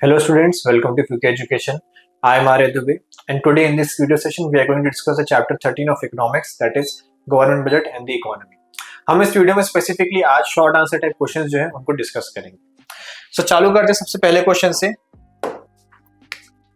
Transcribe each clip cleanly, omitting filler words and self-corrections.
Hello students, welcome to Fuke Education. I am Arya Dubey and today in this video session we are going to discuss the chapter 13 of economics, that is government budget and the economy. हम इस video में specifically आज short answer type questions जो है उनको discuss करेंगे. सो चालू करते हैं सबसे पहले क्वेश्चन से.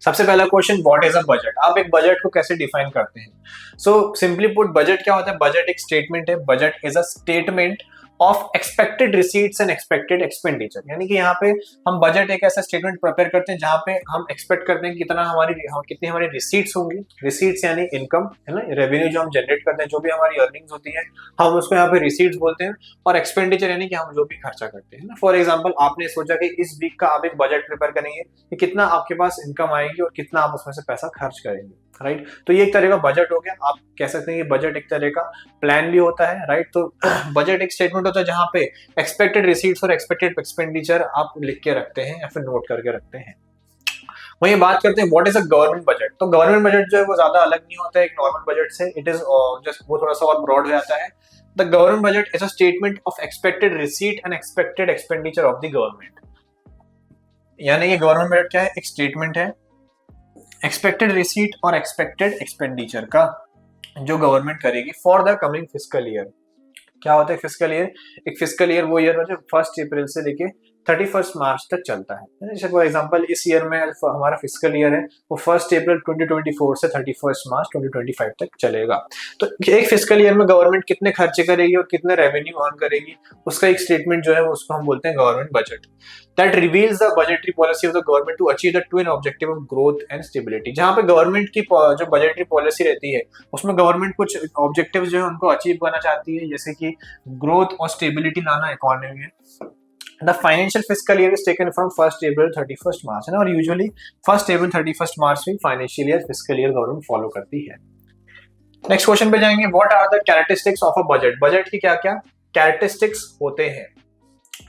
सबसे पहला question, what is a budget. आप एक बजट को कैसे डिफाइन करते हैं? सो सिंपली पुट, बजट क्या होता है? बजट एक स्टेटमेंट है. Budget is a statement of expected receipts and expected expenditure. यानी कि यहाँ पे हम बजट एक ऐसा स्टेटमेंट प्रिपेयर करते हैं जहाँ पे हम एक्सपेक्ट करते हैं कितनी हमारी रिसीट्स होंगी. रिसीट्स यानी इनकम है ना, रेवेन्यू जो हम जनरेट करते हैं, जो भी हमारी अर्निंग्स होती है हम उसको यहाँ पे रिसीट्स बोलते हैं. और एक्सपेंडिचर यानी कि हम जो भी खर्चा करते हैं ना. फॉर एग्जाम्पल, आपने सोचा कि इस वीक का आप एक बजट प्रिपेयर करेंगे कि कितना आपके पास इनकम आएगी और कितना आप उसमें से पैसा खर्च करेंगे. राइट, तो ये एक तरह का बजट हो गया. आप कह सकते हैं कि बजट एक तरह का प्लान भी होता है. राइट, तो बजट एक स्टेटमेंट होता है जहां पे एक्सपेक्टेड रिसीट्स और एक्सपेक्टेड एक्सपेंडिचर आप लिख के रखते हैं या फिर नोट करके रखते हैं. वहीं बात करते हैं what is a government budget. तो गवर्नमेंट बजट जो है वो ज्यादा अलग नहीं होता है एक नॉर्मल बजट से. इट इज जस्ट वो थोड़ा सा और ब्रॉड हो जाता है. The government budget is a statement of expected receipt and expected expenditure of the government. यानी कि गवर्नमेंट बजट क्या है? एक स्टेटमेंट है एक्सपेक्टेड रिसीट और एक्सपेक्टेड एक्सपेंडिचर का जो गवर्नमेंट करेगी for the coming fiscal year. क्या होता है फिस्कल ईयर? एक फिस्कल ईयर वो ईयर है जो 1 अप्रैल से लेके 31 मार्च तक चलता है. जैसे फॉर एग्जांपल इस ईयर में हमारा फिस्कल ईयर है वो 1 अप्रैल 2024 से 31 मार्च 2025 तक चलेगा. तो एक फिस्कल ईयर में गवर्नमेंट कितने खर्चे करेगी और कितने रेवेन्यू अर्न करेगी उसका एक स्टेटमेंट जो है उसको हम बोलते हैं government budget. That reveals the budgetary policy of the government to achieve the twin objective of growth and stability. जहां पे गवर्नमेंट की जो बजटरी पॉलिसी रहती है उसमें गवर्नमेंट कुछ ऑब्जेक्टिव जो है उनको अचीव करना चाहती है, जैसे कि ग्रोथ और स्टेबिलिटी लाना इकोनॉमी में. The financial fiscal year is taken from 1st April 31st March है ना, और usually 1st April 31st March में financial year fiscal year government follow करती है. नेक्स्ट क्वेश्चन पे जाएंगे. What are the characteristics of a budget? Budget की क्या क्या कैरेक्टरिस्टिक्स होते हैं?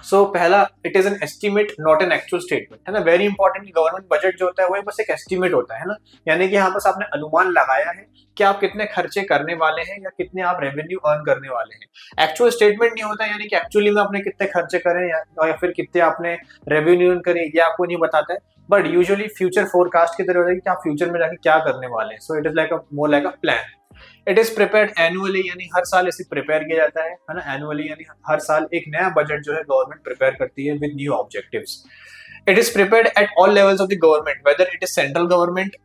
सो पहला, it is an estimate not an actual statement है ना. वेरी इंपॉर्टेंट, गवर्नमेंट बजट जो होता है वो बस एक एस्टिमेट होता है ना. यानी कि यहाँ बस आपने अनुमान लगाया है कि आप कितने खर्चे करने वाले हैं या कितने आप रेवेन्यू अर्न करने वाले हैं. एक्चुअल स्टेटमेंट नहीं होता, यानी कि एक्चुअली में आपने कितने खर्चे करें या फिर कितने आपने रेवेन्यू अर्न करे ये आपको नहीं बताता है. बट यूजुअली फ्यूचर फोरकास्ट की तरह होता है कि आप फ्यूचर में जाके क्या करने वाले हैं. So it is like more like a plan. It is prepared annually, यानी हर साल इसे प्रिपेयर किया जाता है ना. एनुअली यानी हर साल एक नया बजट जो है गवर्नमेंट प्रिपेयर करती है with new objectives. It is prepared at all levels of the government, whether it is central government,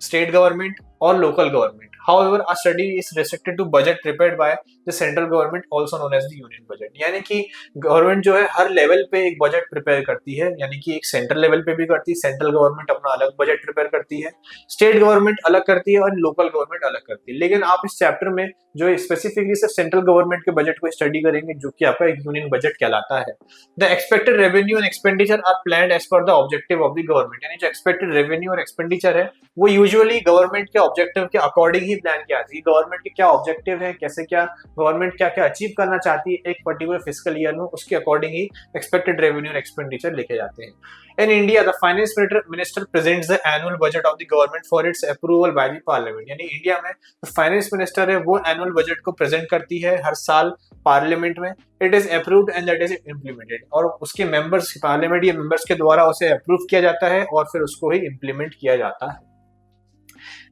state government और local government. However, a study is restricted to budget prepared by the central government, also known as the union budget. यानी कि government जो है हर level पे एक budget prepare करती है, यानी कि एक सेंट्रल लेवल पे भी करती है. सेंट्रल गवर्नमेंट अपना अलग बजट प्रिपेयर करती है, स्टेट गवर्नमेंट अलग करती है और लोकल गवर्नमेंट अलग करती है. लेकिन आप इस चैप्टर में जो स्पेसिफिकली सिर्फ सेंट्रल गवर्नमेंट के बजट को स्टडी करेंगे जो कि आपका एक यूनियन बजट कहलाता है. The expected revenue and expenditure are planned as per the objective of the government. यानी जो एक्सपेक्टेड रेवेन्यू और एक्सपेंडिचर है वो यूजुअली गवर्नमेंट के ऑब्जेक्टिव के अकॉर्डिंग ही प्लान किया जाती है. गवर्नमेंट के क्या ऑब्जेक्टिव है, कैसे क्या गवर्नमेंट क्या क्या अचीव करना चाहती है एक पर्टिकुलर फिस्कल ईयर में, उसके अकॉर्डिंग ही एक्सपेक्टेड रेवेन्यू और एक्सपेंडिचर लिखे जाते हैं. In India, the finance minister presents the annual budget of the government for its approval by the parliament. यानी इंडिया में जो फाइनेंस मिनिस्टर है वो एनुअल बजट को प्रेजेंट करती है हर साल पार्लियामेंट में. It is approved and that is implemented, और उसके मेंबर्स पार्लियामेंट या मेंबर्स के द्वारा उसे अप्रूव किया जाता है और फिर उसको ही इम्प्लीमेंट किया जाता है.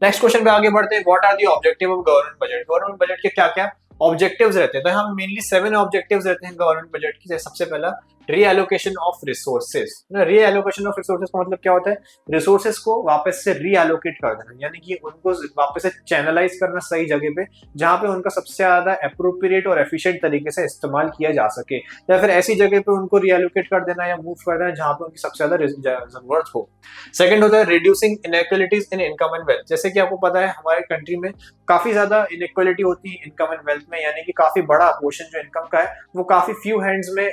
नेक्स्ट क्वेश्चन पे आगे बढ़ते हैं. What are the objective of government budget? Government budget के क्या क्या ऑब्जेक्टिव्स रहते हैं? तो यहाँ मेनली 7 ऑब्जेक्टिव्स रहते हैं गवर्नमेंट बजट की. सबसे पहला, reallocation of resources. Reallocation of resources का मतलब क्या होता है? रिसोर्सेज को वापस से रीएलोकेट कर देना, यानी कि उनको वापस से चैनलाइज करना सही जगह पे जहां पे उनका सबसे ज्यादा एप्रोप्रिएट और एफिशिएंट तरीके से इस्तेमाल किया जा सके, या फिर ऐसी जगह पे उनको रीएलोकेट कर देना या मूव कर देना जहां पे उनकी सबसे ज्यादा जरूरत हो. सेकंड होता है reducing inequalities in income and wealth. जैसे कि आपको पता है हमारे कंट्री में काफी ज्यादा इनइक्वालिटी होती है इनकम एंड वेल्थ में, यानी कि काफी बड़ा पोर्शन जो इनकम का है वो काफी फ्यू हैंड्स में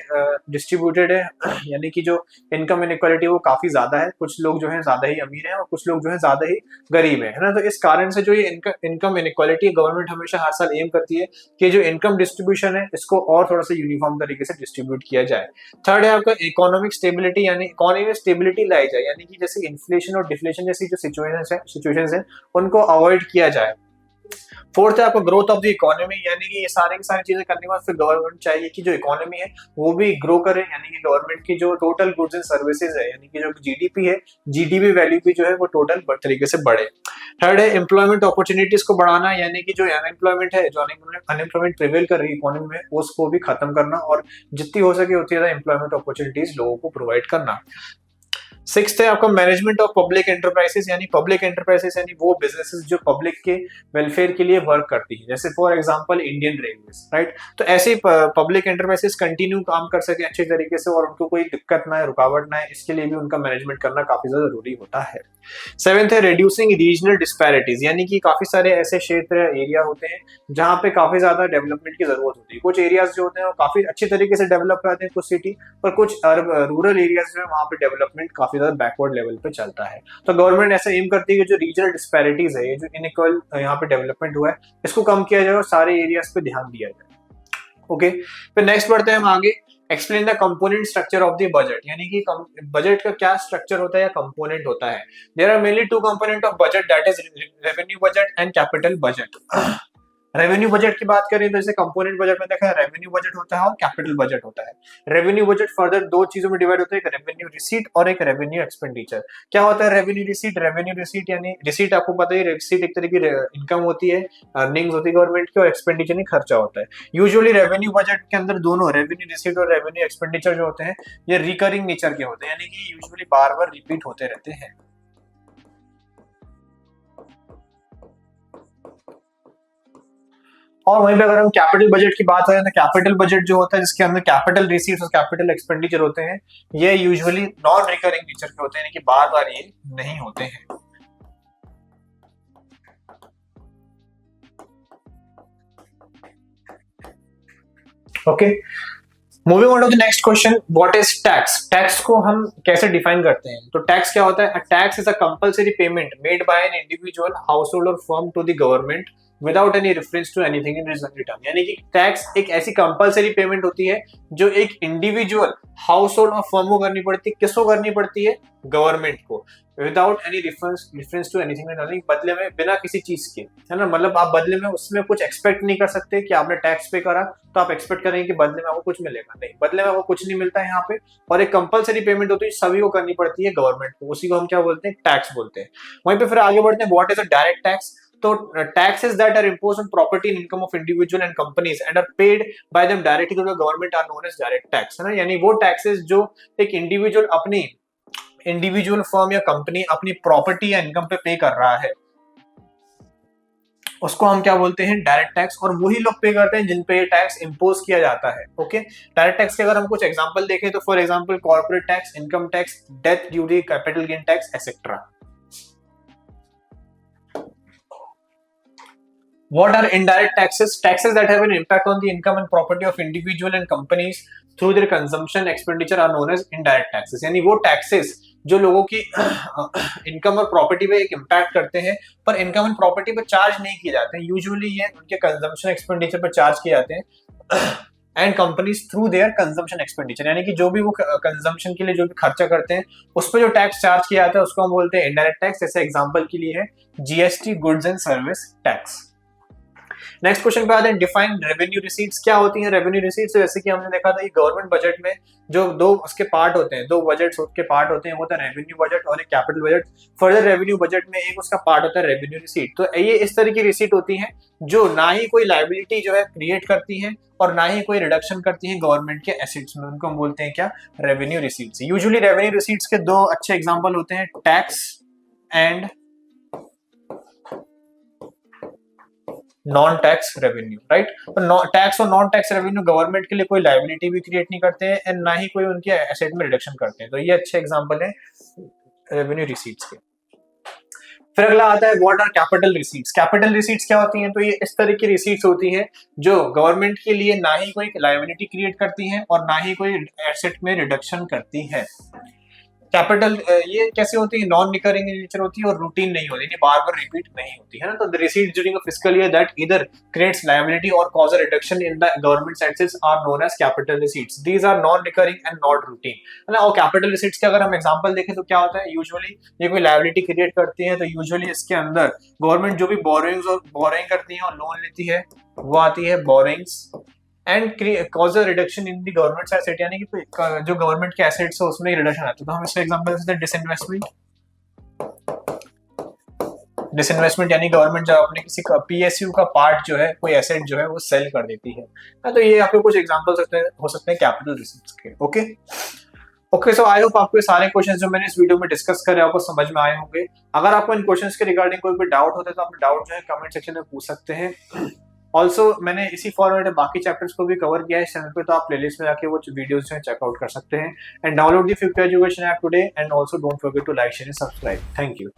डिस्ट्रीब्यूटेड है. यानी कि जो इनकम इनइक्वालिटी वो काफी ज्यादा है. कुछ लोग जो है ज्यादा ही अमीर हैं और कुछ लोग जो है ज्यादा ही गरीब है ना. तो इस कारण से जो ये इनकम इनइक्वालिटी गवर्नमेंट हमेशा हर साल एम करती है कि जो इनकम डिस्ट्रीब्यूशन है इसको और थोड़ा सा यूनिफॉर्म तरीके से डिस्ट्रीब्यूट किया जाए. थर्ड है आपका इकोनॉमिक स्टेबिलिटी, यानी इकोनॉमी में स्टेबिलिटी लाई जाए, यानी कि जैसे इन्फ्लेशन और डिफ्लेशन जैसी जो सिचुएशंस है उनको अवॉइड किया जाए. फोर्थ है आपका ग्रोथ ऑफ द इकोनॉमी, यानी कि ये सारी की सारी चीजें करने के बाद फिर गवर्नमेंट चाहिए कि जो इकोनॉमी है वो भी ग्रो करे, यानी कि गवर्नमेंट की जो टोटल गुड्स एंड सर्विसेज है, यानी कि जो जीडीपी है, जीडीपी वैल्यू भी जो है वो टोटल तरीके से बढ़े। थर्ड है एम्प्लॉयमेंट अपॉर्चुनिटीज को बढ़ाना, यानी कि जो अनएम्प्लॉयमेंट है, जो अनएम्प्लॉयमेंट प्रिवेल कर रही है इकोनॉमी में, उसको भी खत्म करना और जितनी हो सके उतनी ज्यादा एम्प्लॉयमेंट अपॉर्चुनिटीज लोगों को प्रोवाइड करना। सिक्स्थ है आपका मैनेजमेंट ऑफ पब्लिक एंटरप्राइजेस, यानी पब्लिक एंटरप्राइजेस यानी वो बिजनेसेस जो पब्लिक के वेलफेयर के लिए वर्क करती है, जैसे for example Indian railways, right. तो ऐसे पब्लिक एंटरप्राइजेस कंटिन्यू काम कर सके अच्छे तरीके से और उनको कोई दिक्कत ना है, रुकावट ना है, इसके लिए भी उनका मैनेजमेंट करना काफी ज्यादा जरूरी होता है। सेवेंथ है रिड्यूसिंग रीजनल डिस्पैरिटीज, यानी कि काफी सारे ऐसे क्षेत्र एरिया होते हैं जहाँ पे काफी ज्यादा डेवलपमेंट की जरूरत होती है। कुछ एरियाज जो होते हैं वो काफी अच्छी तरीके से डेवलप करते हैं कुछ सिटी, पर कुछ रूरल एरियाज जो है वहाँ पे डेवलपमेंट काफी ज्यादा बैकवर्ड लेवल पे चलता है। तो गवर्नमेंट ऐसा एम करती है कि जो रीजनल डिस्पैरिटीज है, ये जो इनइक्वल यहाँ पे डेवलपमेंट हुआ है, इसको कम किया जाए और सारे एरियाज पे ध्यान दिया जाए। ओके, फिर नेक्स्ट बढ़ते हैं हम आगे। Explain the component structure of the budget, यानी कि बजट का क्या स्ट्रक्चर होता है या कंपोनेंट होता है। There are mainly two component of budget, that is revenue budget and capital budget. Revenue budget की बात करें तो जैसे कंपोनेंट बजट में देखा है रेवेन्यू बजट होता है और कैपिटल बजट होता है। रेवेन्यू बजट फर्दर दो चीजों में डिवाइड होता है, एक रेवेन्यू रिसीट और एक रेवेन्यू एक्सपेंडिचर। क्या होता है रेवेन्यू रिसीट? रेवेन्यू रिसीट यानी रिसीट आपको पता है, रिसीट एक तरह की इनकम होती है, अर्निंग्स होती है गवर्नमेंट की, और एक्सपेंडिचर नहीं खर्चा होता है। यूजुअली रेवेन्यू बजट के अंदर दोनों रेवेन्यू रिसीट और रेवेन्यू एक्सपेंडिचर जो होते हैं ये रिकरिंग नेचर के होते हैं, यानी कि यूजुअली बार बार रिपीट होते रहते हैं। और वहीं पे अगर हम कैपिटल बजट की बात करें तो कैपिटल बजट जो होता है जिसके अंदर कैपिटल रिसीट्स और कैपिटल एक्सपेंडिचर होते हैं, ये यूजुअली नॉन रिकरिंग नेचर के होते हैं, यानी कि बार बार ये नहीं होते हैं। Okay, moving on to the next question, what is tax? Tax को हम कैसे डिफाइन करते हैं? तो टैक्स क्या होता है? Tax is a compulsory payment made by an individual, हाउस होल्ड और firm to the government without any reference to anything in return, यानी कि टैक्स एक ऐसी कंपल्सरी पेमेंट होती है जो एक इंडिविजुअल, हाउस होल्ड और फर्म को करनी पड़ती है। किसको करनी पड़ती है? गवर्नमेंट को, without any reference to anything in return, बदले में बिना किसी चीज के, है ना। मतलब आप बदले में उसमें कुछ एक्सपेक्ट नहीं कर सकते कि आपने टैक्स पे करा तो आप एक्सपेक्ट करेंगे कि बदले में आपको कुछ मिलेगा, नहीं, बदले में आपको कुछ नहीं मिलता है यहाँ पे। और एक कंपलसरी पेमेंट होती है, सभी को करनी पड़ती है गवर्नमेंट को, उसी को हम क्या बोलते हैं? टैक्स बोलते हैं। वहीं पे फिर आगे बढ़ते हैं, what is a direct tax? तो taxes that are imposed on property and income of individual and companies and are paid by them directly to the government are known as direct tax, है ना। यानी वो taxes जो एक individual अपनी individual firm या company अपनी property या इनकम पे कर रहा है, उसको हम क्या बोलते हैं? Direct tax. और वही लोग पे करते हैं जिन पे ये टैक्स इंपोज किया जाता है। ओके, डायरेक्ट टैक्स के अगर हम कुछ एग्जांपल देखें तो for example corporate tax, income tax, death duty, capital gain tax etcetera. What are indirect taxes? Taxes that have an impact on the income and property of individual and companies through their consumption expenditure are known as indirect taxes। यानी वो taxes जो लोगों की income और property पे एक impact करते हैं पर इनकम एंड प्रॉपर्टी पे चार्ज नहीं किए जाते हैं, यूजुअली ये उनके कंजम्पशन एक्सपेंडिचर पर चार्ज किए जाते हैं and companies through their consumption expenditure, यानी कि जो भी वो कंजम्पशन के लिए जो भी खर्चा करते हैं उस पर जो टैक्स चार्ज किया जाता है उसको हम बोलते हैं इनडायरेक्ट टैक्स। जैसे एग्जांपल के लिए है GST, goods and service tax. Next question पे आते हैं, डिफाइन रेवेन्यू रिसीट्स। क्या होती हैं रेवेन्यू रिसीट्स? जैसे कि हमने देखा था कि गवर्नमेंट बजट में जो दो उसके पार्ट होते हैं, दो बजट्स के पार्ट होते हैं, वो होता है रेवेन्यू बजट और एक capital budget. Further revenue budget में एक उसका पार्ट होता है रेवेन्यू रिसीट। तो ये इस तरह की रिसीट होती है जो ना ही कोई लायबिलिटी जो है क्रिएट करती है और ना ही कोई रिडक्शन करती है गवर्नमेंट के एसेट्स में, उनको हम बोलते हैं क्या? Revenue receipts. Usually revenue receipts के दो अच्छे एग्जांपल होते हैं, tax and non tax revenue, right. तो टैक्स और नॉन टैक्स रेवेन्यू गवर्नमेंट के लिए कोई लायबिलिटी भी क्रिएट नहीं करते हैं एंड ना ही कोई उनके एसेट में रिडक्शन करते हैं। तो ये अच्छे एग्जांपल है रेवेन्यू रिसीट्स के। फिर अगला आता है what are capital receipts. Capital receipts क्या होती हैं? तो ये इस तरह की रिसीट्स होती हैं जो गवर्नमेंट के लिए ना ही कोई लायबिलिटी क्रिएट करती हैं और ना ही कोई एसेट में रिडक्शन करती है। कैपिटल ये कैसे होती है, नॉन रिकरिंग नेचर होती है और रूटीन नहीं होती, ये बार बार रिपीट नहीं होती है ना। तो the receipts during a fiscal year that either creates liability और cause a reduction in the government एक्सेस are known as capital receipts. These are non recurring and not routine, है ना। और कैपिटल रिसीट्स के अगर हम एग्जांपल देखें तो क्या होता है, यूजुअली ये कोई लायबिलिटी क्रिएट करती है तो यूजुअली इसके अंदर गवर्नमेंट जो भी बोरोइंग करती है और लोन लेती है वो आती है borrowings and cause a reduction in the government asset, यानी कि जो गवर्नमेंट के एसेट्स है उसमें रिडक्शन आता है। तो हम इसका एग्जांपल देते हैं डिसइन्वेस्टमेंट। डिसइन्वेस्टमेंट यानी गवर्नमेंट जब अपने किसी का पीएसयू का पार्ट जो है, कोई एसेट जो है वो सेल कर देती है। तो ये आपके कुछ एग्जांपल हो सकते हैं कैपिटल रिसीट्स के। ओके सो आई होप आपको ये सारे क्वेश्चंस जो मैंने इस वीडियो में डिस्कस करे आपको समझ में आए होंगे। अगर आपको इन क्वेश्चंस के रिगार्डिंग कोई भी डाउट होता है तो आप डाउट जो है कमेंट सेक्शन में पूछ सकते हैं। ऑल्सो मैंने इसी फॉर्मेट में बाकी चैप्टर्स को भी कवर किया है इस चैनल पे, तो आप प्लेलिस्ट में जाके वो वीडियोस जो है चेकआउट कर सकते हैं। And download the future education app today and also don't forget to like share and subscribe. Thank you.